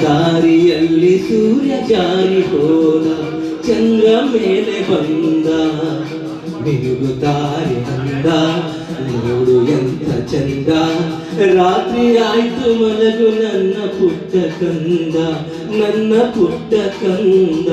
ದಾರಿಯಲ್ಲಿ ಸೂರ್ಯ ಜಾರಿ ಹೋದ, ಚಂದ್ರ ಮೇಲೆ ಬಂದ, ಮಿನುಗುತ್ತಾರೆ ಅಂದ, ನೋಡು ಎಂತ ಚಂದ. ರಾತ್ರಿ ಆಯ್ತು ಮಲಗು ನನ್ನ ಪುಟ್ಟ ಕಂದ, ನನ್ನ ಪುಟ್ಟ ಕಂದ.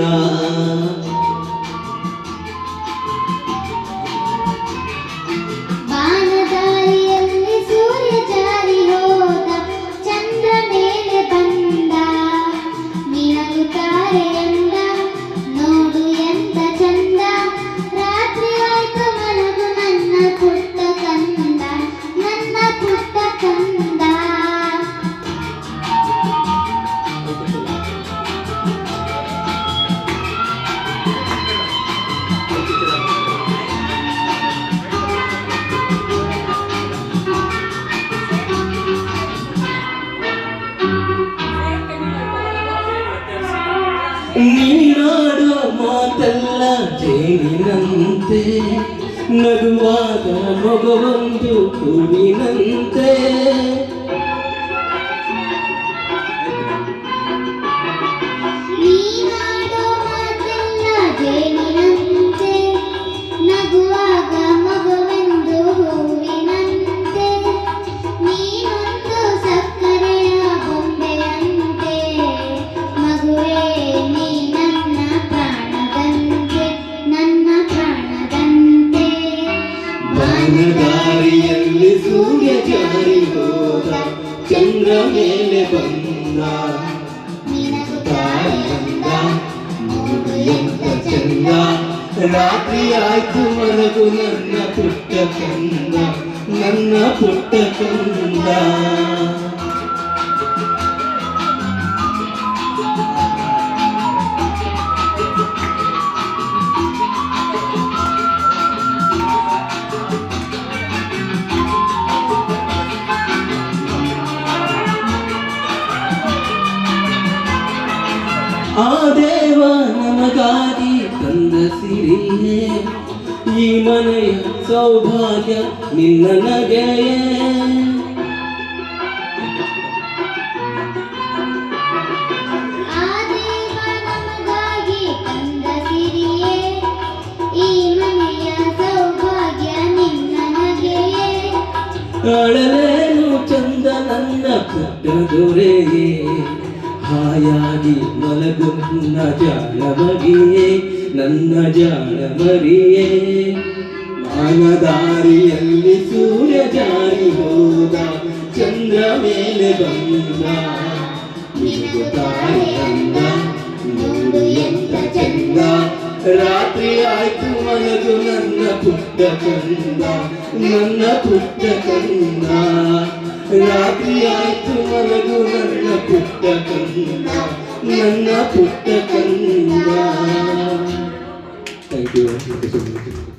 ನೀನಾಡೋ ಮಾತೆಲ್ಲ ಜೇನಿನಂತೆ, ನಗುವಾಗ ಮಗವೊಂದು ಹೂವಿನಂತೆ. ನೀನಾಡೋ ಮಾತೆಲ್ಲ ಜೇನಿನಂತೆ, ನಗುವಾಗ ಮಗವೊಂದು ಹೂವಿನಂತೆ. ನೀನೊಂದು ಸಕ್ಕರೆಯ ಬೊಂಬೆಯಂತೆ, ಮಗುವೇ ದಾರಿಯಲ್ಲಿ ಸೂರ್ಯ ಜಾರಿ ಹೋದ, ಚಂದ್ರ ಮೇಲೆ ಬಂದ, ಮಿನುಗುತ್ತಾರೆ ಅಂದ, ನೋಡು ಎಂತ ಚಂದ. ರಾತ್ರಿ ಆಯ್ತು ಮಲಗು ನನ್ನ ಪುಟ್ಟ ಕಂದ, ನನ್ನ ಪುಟ್ಟ ಕಂದ. ಆ ದೇವ ನಮಗಾಗಿ ತಂದ ಸಿರಿಯೇ, ಈ ಮನೆಯ ಸೌಭಾಗ್ಯ ನಿನ್ನ ನಗೆಯೇ. ಆ ದೇವ ನಮಗಾಗಿ ತಂದ ಸಿರಿಯೇ, ಈ ಮನೆಯ ಸೌಭಾಗ್ಯ ನಿನ್ನ ನಗೆಯೇ. ಅಳಲೇನು ಚಂದ ನನ್ನ ಪುಟ್ಟ ದೊರೆಯೇ, ಹಾಯಾಗಿ ಮಲಗು ನನ್ನ ಜಾಣ ಮರಿಯೇ, ನನ್ನ ಜಾಣ ಮರಿಯೇ. ದಾರಿಯಲ್ಲಿ ಸೂರ್ಯ ಜಾರಿ ಹೋದ, ಚಂದ್ರ ಮೇಲೆ ಬಂದ, ಮಿನುಗುತ್ತಾರೆ ಅಂದ, ನೋಡು ಎಂತ ಚಂದ. ರಾತ್ರಿ ಆಯ್ತು ಮಲಗು ನನ್ನ ಪುಟ್ಟ ಕಂದ, ನನ್ನ ಪುಟ್ಟ ಕಂದ. ರಾತ್ರಿ ಆಯ್ತು ಮಲಗು ನನ್ನ ಪುಟ್ಟ ಕಂದ, ನನ್ನ ಪುಟ್ಟ ಕಂದ. Thank you.